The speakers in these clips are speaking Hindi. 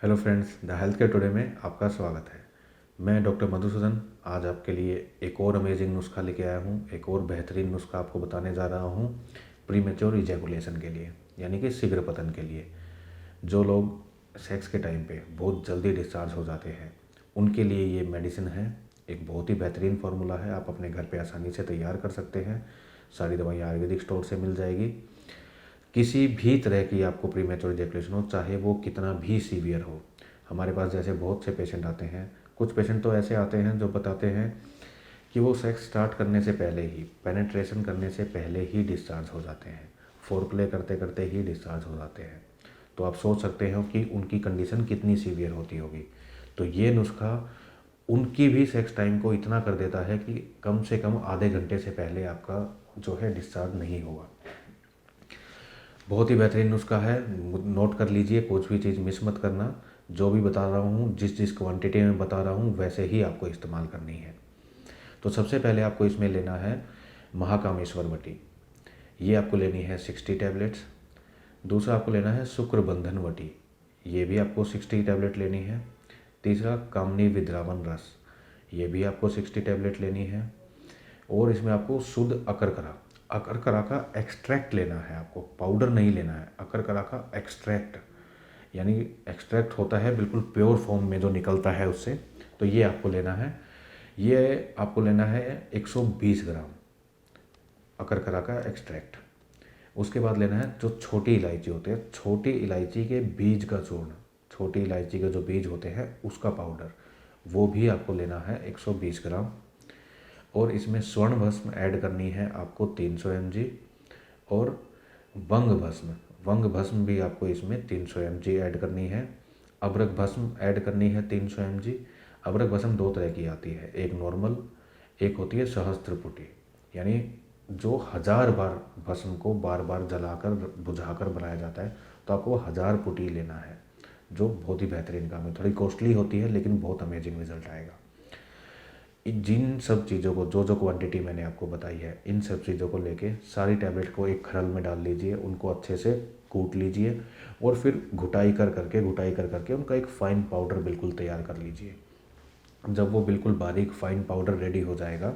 Hello friends, the health care today में आपका स्वागत है। मैं डॉक्टर मधुसूदन आज आपके लिए एक और अमेजिंग नुस्खा लेके आया हूँ। एक और बेहतरीन नुस्खा आपको बताने जा रहा हूँ प्रीमेच्योर इजैकुलेशन के लिए, यानी कि शीघ्र पतन के लिए। जो लोग सेक्स के टाइम पे बहुत जल्दी डिस्चार्ज हो जाते हैं, उनके लिए ये मेडिसिन है। एक बहुत ही बेहतरीन फार्मूला है, आप अपने घर पे आसानी से तैयार कर सकते हैं। सारी दवाइयाँ आयुर्वेदिक स्टोर से मिल जाएगी। किसी भी तरह की आपको प्रीमेच्योर इजैकुलेशन हो, चाहे वो कितना भी सीवियर हो। हमारे पास जैसे बहुत से पेशेंट आते हैं, कुछ पेशेंट तो ऐसे आते हैं जो बताते हैं कि वो सेक्स स्टार्ट करने से पहले ही, पेनेट्रेशन करने से पहले ही डिस्चार्ज हो जाते हैं, फोरप्ले करते करते ही डिस्चार्ज हो जाते हैं। तो आप सोच सकते हो कि उनकी कंडीशन कितनी सीवियर होती होगी। तो ये नुस्खा उनकी भी सेक्स टाइम को इतना कर देता है कि कम से कम आधे घंटे से पहले आपका जो है डिस्चार्ज नहीं होगा। बहुत ही बेहतरीन नुस्खा है, नोट कर लीजिए, कुछ भी चीज़ मिस मत करना। जो भी बता रहा हूँ, जिस जिस क्वांटिटी में बता रहा हूँ, वैसे ही आपको इस्तेमाल करनी है। तो सबसे पहले आपको इसमें लेना है महाकामेश्वर वटी। ये आपको लेनी है 60 टैबलेट्स। दूसरा आपको लेना है शुक्रबंधन वटी, ये भी आपको 60 टैबलेट लेनी है। तीसरा कामनी विद्रावन रस, ये भी आपको 60 टैबलेट लेनी है। और इसमें आपको शुद्ध अकरकरा, अकरकरा का एक्सट्रैक्ट लेना है आपको, पाउडर नहीं लेना है। अकरकरा का एक्सट्रैक्ट, यानी एक्सट्रैक्ट होता है बिल्कुल प्योर फॉर्म में जो निकलता है उससे, तो ये आपको लेना है। ये आपको लेना है 120 ग्राम अकरकरा का एक्सट्रैक्ट। उसके बाद लेना है जो छोटी इलायची होते हैं, छोटी इलायची के बीज का चूर्ण, छोटी इलायची के जो बीज होते हैं उसका पाउडर, वो भी आपको लेना है 120 ग्राम। और इसमें स्वर्ण भस्म ऐड करनी है आपको 300 mg। और वंग भस्म, वंग भस्म भी आपको इसमें 300 mg ऐड करनी है। अबरक भस्म ऐड करनी है 300 mg। अबरक भस्म दो तरह की आती है, एक नॉर्मल, एक होती है सहस्त्रपुटी, यानी जो 1000 बार भस्म को बार बार जलाकर बुझाकर बनाया जाता है। तो आपको 1000 पुटी लेना है, जो बहुत ही बेहतरीन काम है। थोड़ी कॉस्टली होती है लेकिन बहुत अमेजिंग रिजल्ट आएगा। जिन सब चीज़ों को, जो जो क्वांटिटी मैंने आपको बताई है, इन सब चीज़ों को लेके सारी टैबलेट को एक खरल में डाल लीजिए, उनको अच्छे से कूट लीजिए और फिर घुटाई कर करके उनका एक फ़ाइन पाउडर बिल्कुल तैयार कर लीजिए। जब वो बिल्कुल बारीक फ़ाइन पाउडर रेडी हो जाएगा,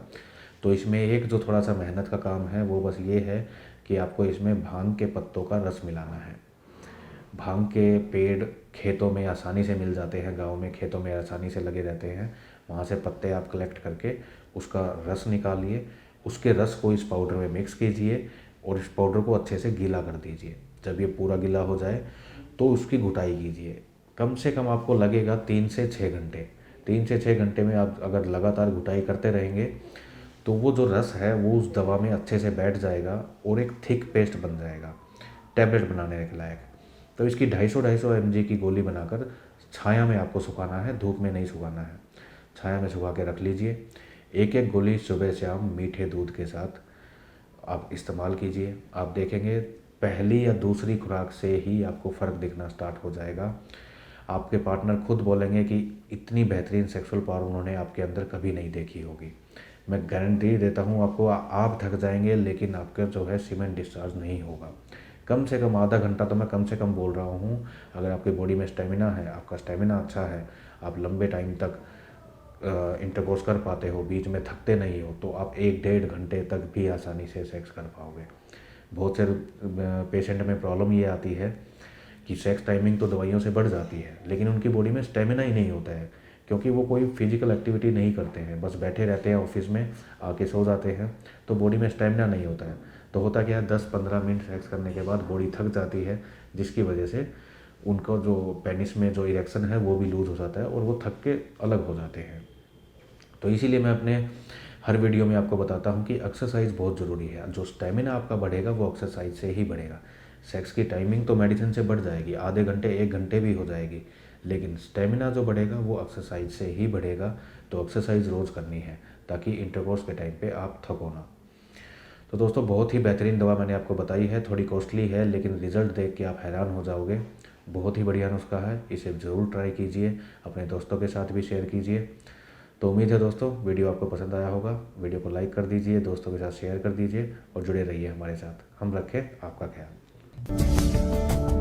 तो इसमें एक जो थोड़ा सा मेहनत का काम है वो बस ये है कि आपको इसमें भांग के पत्तों का रस मिलाना है। भांग के पेड़ खेतों में आसानी से मिल जाते हैं, गांव में खेतों में आसानी से लगे रहते हैं। वहाँ से पत्ते आप कलेक्ट करके उसका रस निकालिए, उसके रस को इस पाउडर में मिक्स कीजिए और इस पाउडर को अच्छे से गीला कर दीजिए। जब ये पूरा गीला हो जाए तो उसकी घुटाई कीजिए। कम से कम आपको लगेगा 3 से 6 घंटे। 3 से 6 घंटे में आप अगर लगातार घुटाई करते रहेंगे तो वो जो रस है वो उस दवा में अच्छे से बैठ जाएगा और एक थिक पेस्ट बन जाएगा, टैबलेट बनाने के लायक। तो इसकी 250 mg की गोली बनाकर छाया में आपको सुखाना है, धूप में नहीं सुखाना है। छाया में सुखा के रख लीजिए। एक एक गोली सुबह शाम मीठे दूध के साथ आप इस्तेमाल कीजिए। आप देखेंगे पहली या दूसरी खुराक से ही आपको फ़र्क दिखना स्टार्ट हो जाएगा। आपके पार्टनर खुद बोलेंगे कि इतनी बेहतरीन सेक्सुअल पावर उन्होंने आपके अंदर कभी नहीं देखी होगी। मैं गारंटी देता हूँ आपको, आप थक जाएंगे लेकिन आपका जो है सीमेन डिस्चार्ज नहीं होगा। कम से कम आधा घंटा तो मैं कम से कम बोल रहा हूँ। अगर आपकी बॉडी में स्टेमिना है, आपका स्टेमिना अच्छा है, आप लंबे टाइम तक इंटरकोर्स कर पाते हो, बीच में थकते नहीं हो, तो आप 1-1.5 घंटे तक भी आसानी से सेक्स कर पाओगे। बहुत से पेशेंट में प्रॉब्लम ये आती है कि सेक्स टाइमिंग तो दवाइयों से बढ़ जाती है लेकिन उनकी बॉडी में स्टेमिना ही नहीं होता है, क्योंकि वो कोई फिजिकल एक्टिविटी नहीं करते हैं, बस बैठे रहते हैं ऑफिस में, आके सो जाते हैं, तो बॉडी में स्टेमिना नहीं होता है। तो होता क्या है, 10-15 मिनट सेक्स करने के बाद बॉडी थक जाती है, जिसकी वजह से उनको जो पेनिस में जो इरेक्शन है वो भी लूज हो जाता है और वो थक के अलग हो जाते हैं। तो इसीलिए मैं अपने हर वीडियो में आपको बताता हूँ कि एक्सरसाइज बहुत ज़रूरी है। जो स्टेमिना आपका बढ़ेगा वो एक्सरसाइज से ही बढ़ेगा। सेक्स की टाइमिंग तो मेडिसिन से बढ़ जाएगी, आधे घंटे 1 घंटे भी हो जाएगी, लेकिन स्टेमिना जो बढ़ेगा वो एक्सरसाइज से ही बढ़ेगा। तो एक्सरसाइज रोज़ करनी है ताकि इंटरकोर्स के टाइम पे आप थको ना। तो दोस्तों, बहुत ही बेहतरीन दवा मैंने आपको बताई है, थोड़ी कॉस्टली है लेकिन रिज़ल्ट देख के आप हैरान हो जाओगे। बहुत ही बढ़िया नुस्खा है, इसे ज़रूर ट्राई कीजिए, अपने दोस्तों के साथ भी शेयर कीजिए। तो उम्मीद है दोस्तों वीडियो आपको पसंद आया होगा। वीडियो को लाइक कर दीजिए, दोस्तों के साथ शेयर कर दीजिए और जुड़े रहिए हमारे साथ। हम रखें आपका ख्याल।